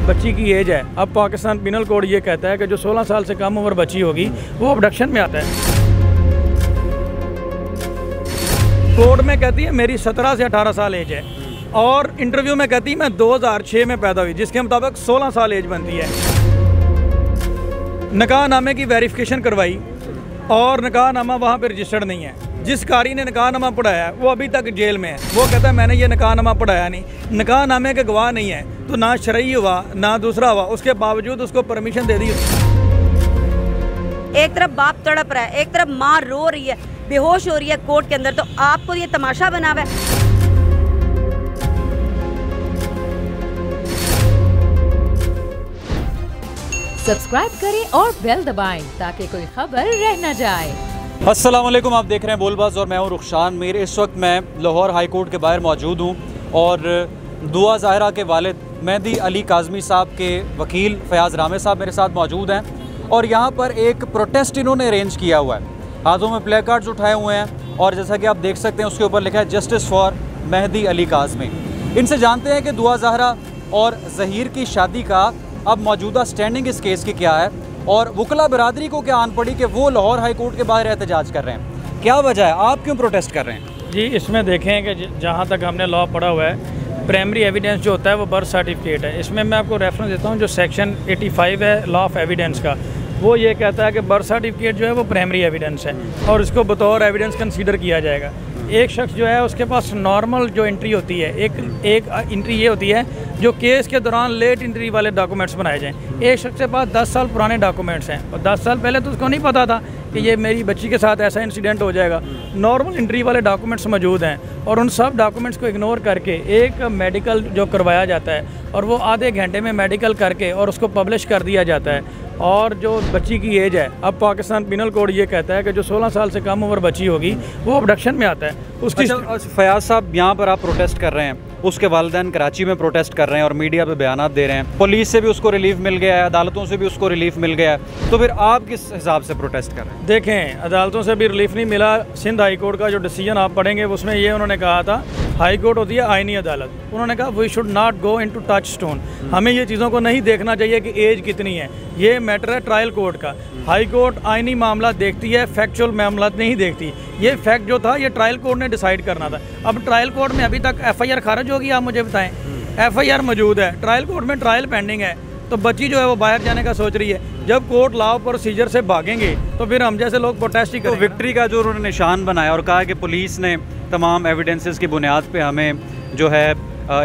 बच्ची की एज है। अब पाकिस्तान पिनल कोड ये कहता है कि जो 16 साल से कम उम्र बच्ची होगी वो अबडक्शन में आता है। कोर्ट में कहती है मेरी 17 से 18 साल एज है और इंटरव्यू में कहती है मैं 2006 में पैदा हुई, जिसके मुताबिक 16 साल एज बनती है। निकाह नामे की वेरिफिकेशन करवाई और निकाह नामा वहाँ पर रजिस्टर्ड नहीं है। जिस कारी ने निकाह नामा पढ़ाया है वो अभी तक जेल में है। वो कहता है मैंने ये निकाह नामा पढ़ाया नहीं, निकाह नामे के गवाह नहीं है, तो ना शरई हुआ ना दूसरा हुआ, उसके बावजूद उसको परमिशन दे दी। एक तरफ बाप तड़प रहा है, एक तरफ माँ रो रही है, बेहोश हो रही है कोर्ट के अंदर, तो आपको ये तमाशा बना हुआ है। सब्सक्राइब करें और बेल दबाएं ताकि कोई खबर रह न जाए। अस्सलाम वालेकुम, आप देख रहे हैं बोलबाज और मैं हूं रुखशान मीर। इस वक्त मैं लाहौर हाई कोर्ट के बाहर मौजूद हूं और दुआ ज़ाहिरा के वालिद मेहदी अली काज़मी साहब के वकील फयाज़ रामे साहब मेरे साथ मौजूद हैं और यहाँ पर एक प्रोटेस्ट इन्होंने अरेंज किया हुआ है। हाथों में प्ले कार्ड्स उठाए हुए हैं और जैसा कि आप देख सकते हैं उसके ऊपर लिखा है जस्टिस फॉर मेहदी अली काज़मी। इनसे जानते हैं कि दुआ ज़ाहिरा और ज़हीर की शादी का अब मौजूदा स्टैंडिंग इस केस की क्या है और वकला बरादरी को क्या आन पड़ी कि वो लाहौर हाई कोर्ट के बाहर एहतजाज कर रहे हैं। क्या वजह है, आप क्यों प्रोटेस्ट कर रहे हैं? जी, इसमें देखें कि जहाँ तक हमने लॉ पढ़ा हुआ है, प्राइमरी एविडेंस जो होता है वो बर्थ सर्टिफिकेट है। इसमें मैं आपको रेफरेंस देता हूँ, जो सेक्शन 85 है लॉ ऑफ एविडेंस का, वो ये कहता है कि बर्थ सर्टिफिकेट जो है वो प्राइमरी एविडेंस है और इसको बतौर एविडेंस कंसीडर किया जाएगा। एक शख्स जो है उसके पास नॉर्मल जो एंट्री होती है, एक एंट्री ये होती है जो केस के दौरान लेट एंट्री वाले डॉक्यूमेंट्स बनाए जाएं। एक शख्स के पास 10 साल पुराने डॉक्यूमेंट्स हैं और 10 साल पहले तो उसको नहीं पता था कि ये मेरी बच्ची के साथ ऐसा इंसिडेंट हो जाएगा। नॉर्मल एंट्री वाले डॉक्यूमेंट्स मौजूद हैं और उन सब डॉक्यूमेंट्स को इग्नोर करके एक मेडिकल जो करवाया जाता है और वो आधे घंटे में मेडिकल करके और उसको पब्लिश कर दिया जाता है। और जो बच्ची की एज है, अब पाकिस्तान पिनल कोड ये कहता है कि जो 16 साल से कम उम्र बच्ची होगी वो अबडक्शन में आता है। उसकी फयाज साहब, यहाँ पर आप प्रोटेस्ट कर रहे हैं, उसके वालिदैन कराची में प्रोटेस्ट कर रहे हैं और मीडिया पे बयानात दे रहे हैं, पुलिस से भी उसको रिलीफ मिल गया है, अदालतों से भी उसको रिलीफ मिल गया है, तो फिर आप किस हिसाब से प्रोटेस्ट कर रहे हैं? देखें, अदालतों से भी रिलीफ नहीं मिला। सिंध हाई कोर्ट का जो डिसीजन आप पढ़ेंगे उसमें ये उन्होंने कहा था, हाई कोर्ट होती है आईनी अदालत, उन्होंने कहा we should not go into touchstone, हमें ये चीज़ों को नहीं देखना चाहिए कि एज कितनी है, ये मैटर है ट्रायल कोर्ट का। हाई कोर्ट आईनी मामला देखती है, फैक्चुअल मामला नहीं देखती। ये फैक्ट जो था ये ट्रायल कोर्ट ने डिसाइड करना था। अब ट्रायल कोर्ट में अभी तक FIR खारिज होगी, आप मुझे बताएं। FIR मौजूद है, ट्रायल कोर्ट में ट्रायल पेंडिंग है, तो बच्ची जो है वो बाहर जाने का सोच रही है। जब कोर्ट लॉ प्रोसीजर से भागेंगे तो फिर हम जैसे लोग प्रोटेस्ट ही करेंगे। तो विक्ट्री का जो उन्होंने निशान बनाया और कहा कि पुलिस ने तमाम एविडेंसेस की बुनियाद पे हमें जो है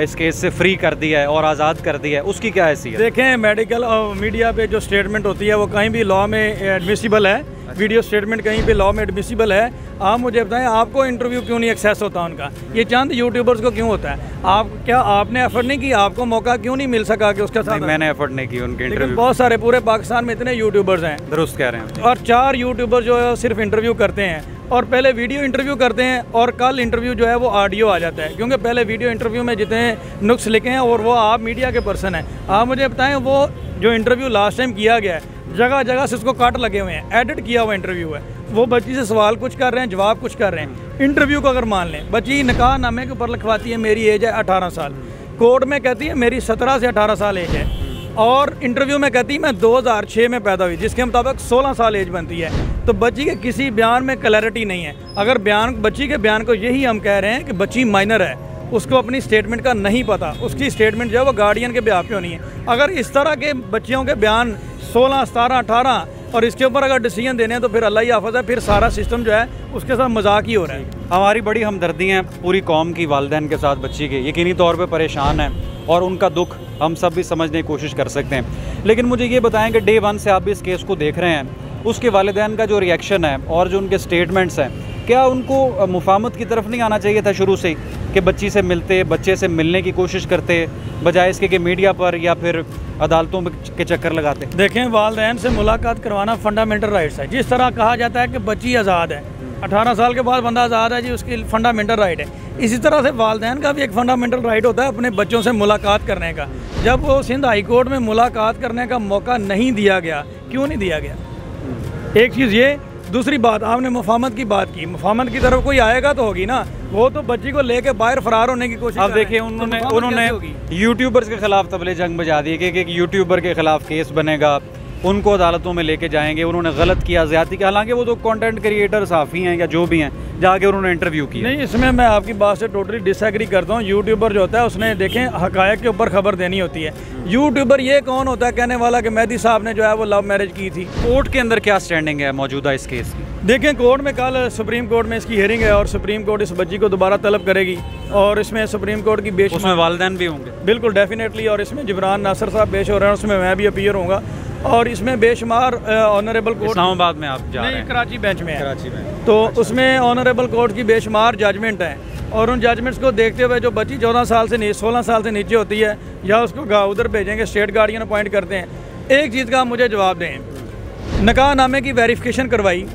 इस केस से फ्री कर दिया है और आज़ाद कर दिया है, उसकी क्या हैसियत? देखें, मेडिकल और मीडिया पे जो स्टेटमेंट होती है वो कहीं भी लॉ में एडमिसिबल है। वीडियो स्टेटमेंट कहीं पे लॉ में एडमिसिबल है। आप मुझे बताएं, आपको इंटरव्यू क्यों नहीं एक्सेस होता उनका? ये चंद यूट्यूबर्स को क्यों होता है? आपने एफर्ट नहीं किया? आपको मौका क्यों नहीं मिल सका कि उसका साथ? मैंने एफर्ट नहीं की उनके इंटरव्यू। बहुत सारे पूरे पाकिस्तान में इतने यूट्यूबर्स हैं, दुरुस्त कह रहे हैं, और 4 यूट्यूबर जो है सिर्फ इंटरव्यू करते हैं और पहले वीडियो इंटरव्यू करते हैं और कल इंटरव्यू जो है वो ऑडियो आ जाता है, क्योंकि पहले वीडियो इंटरव्यू में जितने नुक्स लिखे हैं और वो आप मीडिया के पर्सन हैं। आप मुझे बताएं, वो जो इंटरव्यू लास्ट टाइम किया गया है जगह जगह से उसको काट लगे हुए हैं, एडिट किया हुआ इंटरव्यू है। वो बच्ची से सवाल कुछ कर रहे हैं, जवाब कुछ कर रहे हैं। इंटरव्यू को अगर मान लें, बच्ची निकाह नामे के ऊपर लिखवाती है मेरी एज है 18 साल, कोर्ट में कहती है मेरी 17 से 18 साल एज है और इंटरव्यू में कहती है मैं 2006 में पैदा हुई, जिसके मुताबिक 16 साल एज बनती है। तो बच्ची के किसी बयान में क्लैरिटी नहीं है। अगर बच्ची के बयान को यही हम कह रहे हैं कि बच्ची माइनर है, उसको अपनी स्टेटमेंट का नहीं पता, उसकी स्टेटमेंट जो है वो गार्डियन के बिहाफ पे होनी है। अगर इस तरह के बच्चियों के बयान 16, 17, 18 और इसके ऊपर अगर डिसीजन देने हैं तो फिर अल्लाह ही हाफ़िज़ है, फिर सारा सिस्टम जो है उसके साथ मजाक ही हो रहा है। हमारी बड़ी हमदर्दी हैं पूरी कौम की वालिदैन के साथ, बच्ची के यकीनी तौर पे परेशान हैं और उनका दुख हम सब भी समझने की कोशिश कर सकते हैं। लेकिन मुझे ये बताएं कि डे 1 से आप भी इस केस को देख रहे हैं, उसके वालिदैन का जो रिएक्शन है और जो उनके स्टेटमेंट्स हैं, क्या उनको मुफाहमत की तरफ नहीं आना चाहिए था शुरू से ही कि बच्ची से मिलते, बच्चे से मिलने की कोशिश करते, बजाय इसके कि मीडिया पर या फिर अदालतों के चक्कर लगाते? देखें, वालिदैन से मुलाकात करवाना फंडामेंटल राइट्स है। जिस तरह कहा जाता है कि बच्ची आज़ाद है, 18 साल के बाद बंदा आज़ाद है जी, उसकी फंडामेंटल राइट है, इसी तरह से वालिदैन का भी एक फंडामेंटल राइट होता है अपने बच्चों से मुलाकात करने का। जब वो सिंध हाई कोर्ट में मुलाकात करने का मौका नहीं दिया गया, क्यों नहीं दिया गया? एक चीज़ ये। दूसरी बात, आपने मुफाहमत की बात की, मुफाहमत की तरफ कोई आएगा तो होगी ना। वो तो बच्ची को लेके बाहर फरार होने की कोशिश। अब देखिए उन्होंने यूट्यूबर्स के खिलाफ तबले जंग बजा दी कि एक यूट्यूबर के खिलाफ केस बनेगा, उनको अदालतों में लेके जाएंगे, उन्होंने गलत किया, ज़्यादती की। हालांकि वो तो कंटेंट क्रिएटर साफ़ी हैं या जो भी हैं, जाके उन्होंने इंटरव्यू किया। नहीं, इसमें मैं आपकी बात से टोटली डिसएग्री करता हूँ। यूट्यूबर जो होता है उसने देखें हकायक के ऊपर खबर देनी होती है। यूट्यूबर ये कौन होता है कहने वाला कि मेहदी साहब ने जो है वो लव मैरिज की थी। कोर्ट के अंदर क्या स्टैंडिंग है मौजूदा इस केस की? देखें, कोर्ट में कल सुप्रीम कोर्ट में इसकी हियरिंग है और सुप्रीम कोर्ट इस बच्ची को दोबारा तलब करेगी और इसमें सुप्रीम कोर्ट की बेशुमार, उसमें वालिदैन भी होंगे बिल्कुल डेफिनेटली, और इसमें जिब्रान नासिर साहब पेश हो रहे हैं, उसमें मैं भी अपीयर होऊंगा और इसमें बेशुमार ऑनरेबल कोर्ट, इस्लामाबाद में आप जा रहे हैं? कराची बेंच में है, कराची में। तो उसमें ऑनरेबल कोर्ट की बेशुमार जजमेंट है और उन जजमेंट्स को देखते हुए जो बच्ची 14 साल से 16 साल से नीचे होती है या उसको उधर भेजेंगे, स्टेट गार्डियन अपॉइंट करते हैं। एक चीज़ का आप मुझे जवाब दें, निकाहनामे की वेरिफिकेशन करवाई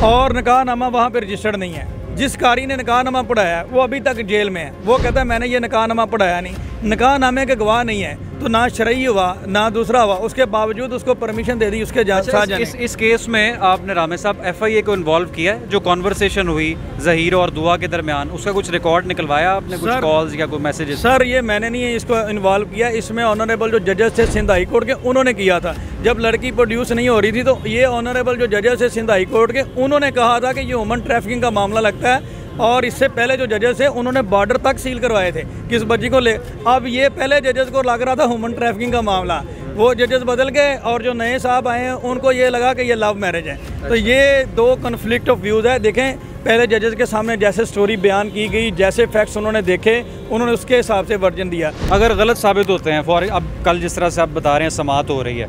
और निकाहनामा वहाँ पर रजिस्टर्ड नहीं है। जिस कारी ने निकाहनामा पढ़ाया वो अभी तक जेल में है। वो कहता है मैंने ये निकाहनामा पढ़ाया नहीं, निकाहनामे के गवाह नहीं है, तो ना शरई हुआ ना दूसरा हुआ, उसके बावजूद उसको परमिशन दे दी उसके साथ जाने। इस केस में आपने रामे साहब FIA को इन्वॉल्व किया है? जो कॉन्वर्सेशन हुई ज़हीर और दुआ के दरमियान, उसका कुछ रिकॉर्ड निकलवाया आपने, कुछ कॉल्स या कोई मैसेजेस? सर ये मैंने नहीं इसको इन्वॉल्व किया, इसमें ऑनरेबल जो जजेस थे सिंध हाई कोर्ट के उन्होंने किया था। जब लड़की प्रोड्यूस नहीं हो रही थी तो ये ऑनरेबल जो जजेस थे सिंध हाई कोर्ट के उन्होंने कहा था कि ये ह्यूमन ट्रैफिकिंग का मामला लगता है और इससे पहले जो जजेस थे उन्होंने बॉर्डर तक सील करवाए थे किस बच्ची को ले। अब ये पहले जजेस को लग रहा था ह्यूमन ट्रैफिकिंग का मामला, वो जजेस बदल गए और जो नए साहब आए हैं उनको ये लगा कि ये लव मैरिज है। तो ये दो कन्फ्लिक्ट ऑफ व्यूज़ है। देखें, पहले जजेस के सामने जैसे स्टोरी बयान की गई, जैसे फैक्ट्स उन्होंने देखे, उन्होंने उसके हिसाब से वर्जन दिया। अगर गलत साबित होते हैं, फॉर अब कल जिस तरह से आप बता रहे हैं समाअत हो रही है,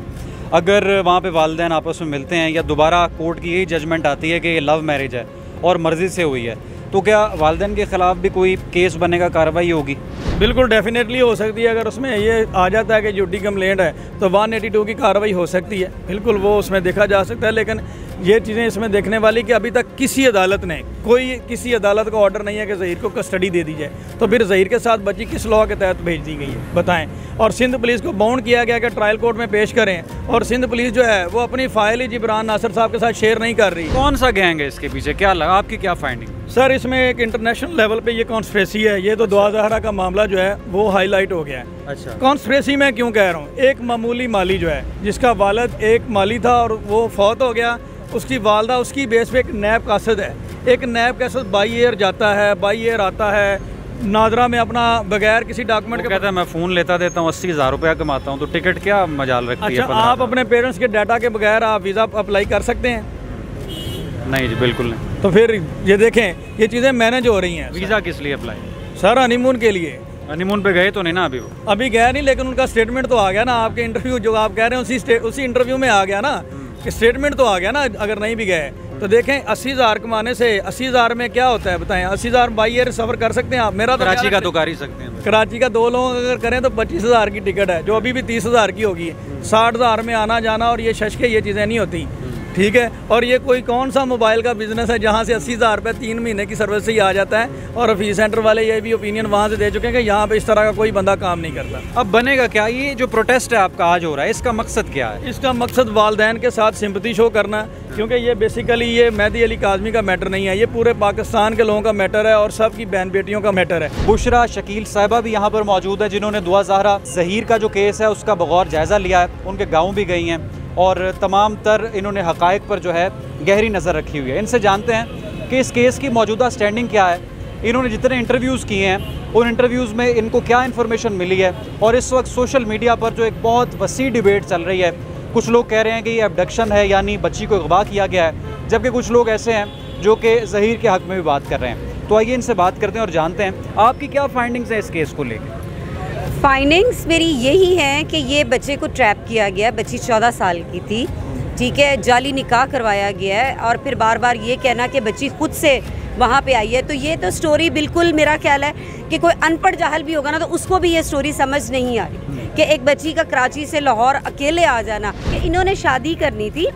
अगर वहाँ पे वालिदैन आपस में मिलते हैं या दोबारा कोर्ट की यही जजमेंट आती है कि ये लव मैरिज है और मर्जी से हुई है, तो क्या वालिदैन के ख़िलाफ़ भी कोई केस बनेगा, कार्रवाई होगी? बिल्कुल डेफिनेटली हो सकती है। अगर उसमें ये आ जाता है कि झूठी कंप्लेंट है तो 182 की कार्रवाई हो सकती है, बिल्कुल वो उसमें देखा जा सकता है। लेकिन ये चीज़ें इसमें देखने वाली कि अभी तक किसी अदालत ने किसी अदालत का ऑर्डर नहीं है कि ज़हीर को कस्टडी दे दी जाए, तो फिर ज़हीर के साथ बच्ची किस लॉ के तहत भेज दी गई है बताएं। और सिंध पुलिस को बाउंड किया गया कि ट्रायल कोर्ट में पेश करें, और सिंध पुलिस जो है वो अपनी फाइल ही जिब्रान नासिर साहब के साथ शेयर नहीं कर रही। कौन सा गैंग है इसके पीछे, क्या लगा आपकी क्या फाइंडिंग? सर इसमें एक इंटरनेशनल लेवल पे ये कॉन्स्पिरेसी है। ये तो दुआ ज़हरा का मामला जो है वो हाईलाइट हो गया है। अच्छा, कॉन्स्पिरेसी मैं क्यों कह रहा हूँ, एक मामूली माली जो है जिसका वालिद एक माली था और वो फौत हो गया, उसकी वालदा उसकी बेस पे एक नैब कासद है, एक नैब कासद बाई एयर जाता है, बाई एयर आता है, नादरा में अपना बगैर किसी डॉक्यूमेंट के कहता है मैं फ़ोन लेता देता हूँ, 80,000 रुपया कमाता हूँ, तो टिकट क्या मजाल रखती है? अच्छा, आप अपने पेरेंट्स के डाटा के बगैर आप वीज़ा अप्लाई कर सकते हैं? नहीं जी, बिल्कुल नहीं। तो फिर ये देखें, ये चीज़ें मैनेज हो रही हैं। वीज़ा किस लिए अप्लाई? सर हनीमून के लिए। हनीमून पे गए तो नहीं ना अभी? वो अभी गया नहीं, लेकिन उनका स्टेटमेंट तो आ गया ना। आपके इंटरव्यू जो आप कह रहे हैं उसी इंटरव्यू में आ गया ना, स्टेटमेंट तो आ गया ना। अगर नहीं भी गए तो देखें 80,000 कमाने से 80,000 में क्या होता है बताएं? 80,000 बाई एयर सफ़र कर सकते हैं आप? मेरा तो कराची का तो कर ही सकते हैं। कराची का 2 लोग अगर करें तो 25,000 की टिकट है, जो अभी भी 30,000 की होगी। 60,000 में आना जाना और ये शशके ये चीज़ें नहीं होती, ठीक है। और ये कोई कौन सा मोबाइल का बिजनेस है जहाँ से 80,000 रुपये 3 महीने की सर्विस से ही आ जाता है? और फीस सेंटर वाले ये भी ओपिनियन वहाँ से दे चुके हैं कि यहाँ पे इस तरह का कोई बंदा काम नहीं करता। अब बनेगा क्या? ये जो प्रोटेस्ट है आपका आज हो रहा है, इसका मकसद क्या है? इसका मकसद वालिदैन के साथ सिंपैथी शो करना, क्योंकि ये बेसिकली ये मेहदी अली काज़मी का मैटर नहीं है, ये पूरे पाकिस्तान के लोगों का मैटर है और सब की बहन बेटियों का मैटर है। बुशरा शकील साहिबा भी यहाँ पर मौजूद है, जिन्होंने दुआ ज़हरा ज़हीर का जो केस है उसका बगौर जायज़ा लिया है, उनके गाँव भी गई हैं और तमाम तर इन्होंने हक़ाइक़ पर जो है गहरी नज़र रखी हुई है। इनसे जानते हैं कि इस केस की मौजूदा स्टैंडिंग क्या है, इन्होंने जितने इंटरव्यूज़ किए हैं उन इंटरव्यूज़ में इनको क्या इन्फॉर्मेशन मिली है। और इस वक्त सोशल मीडिया पर जो एक बहुत वसी डिबेट चल रही है, कुछ लोग कह रहे हैं कि ये अबडक्शन है, यानी बच्ची को अगवा किया गया है, जबकि कुछ लोग ऐसे हैं जो कि ज़हीर के हक़ में भी बात कर रहे हैं। तो आइए इनसे बात करते हैं और जानते हैं आपकी क्या फाइंडिंग्स हैं इस केस को लेकर। फाइंडिंग्स मेरी यही हैं कि ये बच्चे को ट्रैप किया गया, बच्ची 14 साल की थी, ठीक है, जाली निकाह करवाया गया है और फिर बार बार ये कहना कि बच्ची खुद से वहाँ पे आई है। तो ये तो स्टोरी बिल्कुल, मेरा ख्याल है कि कोई अनपढ़ जाहल भी होगा ना तो उसको भी ये स्टोरी समझ नहीं आ रही कि एक बच्ची का कराची से लाहौर अकेले आ जाना, कि इन्होंने शादी करनी थी,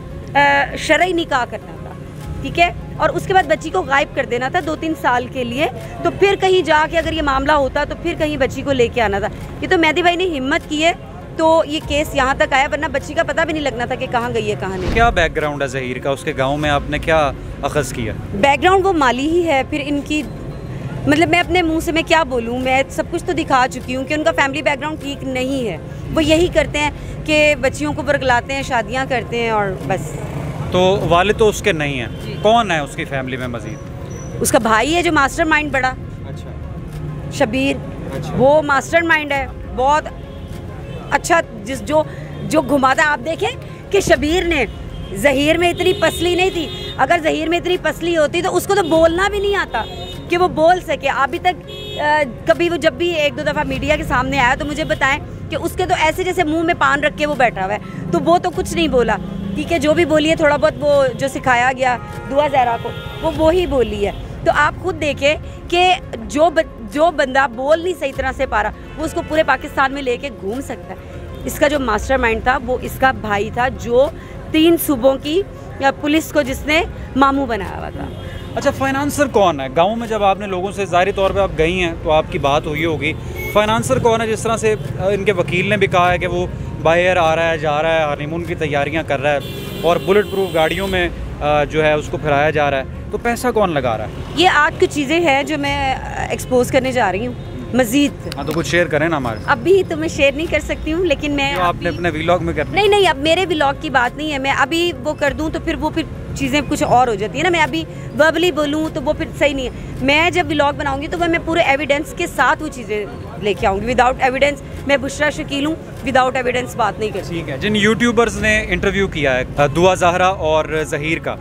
शरई निकाह करना था, ठीक है, और उसके बाद बच्ची को गायब कर देना था 2-3 साल के लिए। तो फिर कहीं जाके अगर ये मामला होता तो फिर कहीं बच्ची को लेके आना था। ये तो मेहदी भाई ने हिम्मत की है तो ये केस यहाँ तक आया, वरना बच्ची का पता भी नहीं लगना था कि कहाँ गई है कहाँ नहीं। क्या बैकग्राउंड है ज़हीर का, उसके गांव में आपने क्या अखज़ किया? बैकग्राउंड वो माली ही है, फिर इनकी मतलब मैं अपने मुंह से मैं क्या बोलूँ, मैं सब कुछ तो दिखा चुकी हूँ कि उनका फैमिली बैकग्राउंड ठीक नहीं है। वो यही करते हैं कि बच्चियों को बरगलाते हैं, शादियाँ करते हैं और बस। तो वालिद तो उसके नहीं हैं, कौन है उसकी फैमिली में मजीद? उसका भाई है जो मास्टरमाइंड बड़ा, अच्छा, शबीर। अच्छा। वो मास्टरमाइंड है, बहुत अच्छा, जो घुमाता। आप देखें कि शबीर ने, ज़हीर में इतनी पसली नहीं थी, अगर ज़हीर में इतनी पसली होती तो उसको तो बोलना भी नहीं आता कि वो बोल सके। अभी तक कभी वो जब भी एक दो दफ़ा मीडिया के सामने आया तो मुझे बताएं कि उसके तो ऐसे जैसे मुंह में पान रख के वो बैठा हुआ है, तो वो तो कुछ नहीं बोला। ठीक है, जो भी बोली है थोड़ा बहुत वो जो सिखाया गया दुआ ज़हरा को वो ही बोली है। तो आप खुद देखें कि जो बंदा बोल नहीं सही तरह से पा रहा, वो उसको पूरे पाकिस्तान में लेके घूम सकता है। इसका जो मास्टरमाइंड था वो इसका भाई था, जो 3 सूबों की पुलिस को जिसने मामू बनाया हुआ था। अच्छा, फाइनेंसर कौन है गांव में? जब आपने लोगों से ज़ाहिरी तौर पे आप गई हैं तो आपकी बात हुई होगी, फाइनेंसर कौन है? जिस तरह से इनके वकील ने भी कहा है कि वो बाहर आ रहा है, जा रहा है, हनीमून की तैयारियां कर रहा है और बुलेट प्रूफ गाड़ियों में जो है उसको फिराया जा रहा है, तो पैसा कौन लगा रहा है? ये आज की चीज़ें हैं जो मैं एक्सपोज करने जा रही हूँ मजीद। हाँ, तो कुछ शेयर करें ना हमारे। अभी तो मैं शेयर नहीं कर सकती हूँ, लेकिन मैं आपने अपने व्लॉग में करना। नहीं, अब मेरे व्लॉग की बात नहीं है। मैं अभी वो कर दूँ तो फिर चीज़ें कुछ और हो जाती है ना। मैं अभी वर्बली बोलूँ तो वो फिर सही नहीं है। मैं जब व्लॉग बनाऊंगी तो मैं पूरे एविडेंस के साथ वो चीज़ें लेके आऊँगी। विदाउट एविडेंस मैं बुशरा शकील हूँ, विदाउट एविडेंस बात नहीं करती। ठीक है। जिन यूट्यूबर्स ने इंटरव्यू किया है दुआ ज़हरा और ज़हीर का,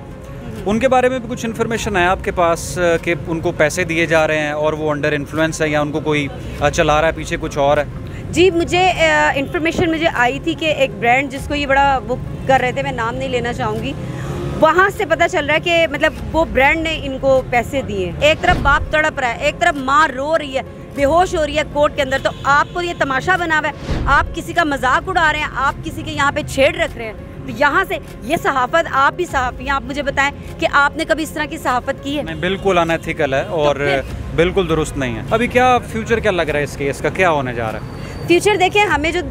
उनके बारे में भी कुछ इन्फॉर्मेशन है आपके पास कि उनको पैसे दिए जा रहे हैं और वो अंडर इन्फ्लुएंस है या उनको कोई चला रहा है पीछे कुछ और है? जी, मुझे इन्फॉर्मेशन मुझे आई थी कि एक ब्रांड जिसको ये बड़ा वो कर रहे थे, मैं नाम नहीं लेना चाहूँगी, वहाँ से पता चल रहा है कि मतलब वो ब्रांड ने इनको पैसे दिए। एक तरफ बाप तड़प रहा है, एक तरफ माँ रो रही है, बेहोश हो रही है कोर्ट के अंदर। तो आपको ये तमाशा बना हुआ है, आप किसी का मजाक उड़ा रहे हैं, आप किसी के यहाँ पे छेड़ रख रहे हैं। तो यहाँ से ये सहाफ़त, आप भी सहाफ़ी हैं, आप मुझे बताएं कि आपने कभी इस तरह की सहाफ़त की है? नहीं, बिल्कुल अनएथिकल है और बिल्कुल दुरुस्त नहीं है। अभी क्या फ्यूचर क्या लग रहा है इस केस का, क्या होने जा रहा है? फ्यूचर देखें, हमें जो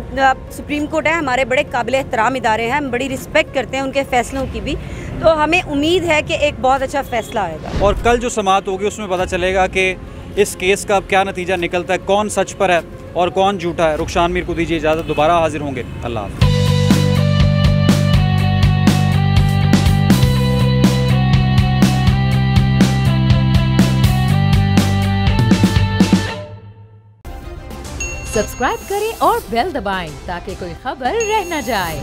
सुप्रीम कोर्ट है हमारे बड़े काबिल एहतराम इदारे हैं, हम बड़ी रिस्पेक्ट करते हैं उनके फ़ैसलों की भी। तो हमें उम्मीद है कि एक बहुत अच्छा फ़ैसला आएगा और कल जो समाअत होगी उसमें पता चलेगा कि इस केस का अब क्या नतीजा निकलता है, कौन सच पर है और कौन झूठा है। रुखसान मीर को दीजिए इजाज़त, दोबारा हाजिर होंगे। अल्लाह हाफ़िज़। सब्सक्राइब करें और बेल दबाएं ताकि कोई खबर रह न जाए।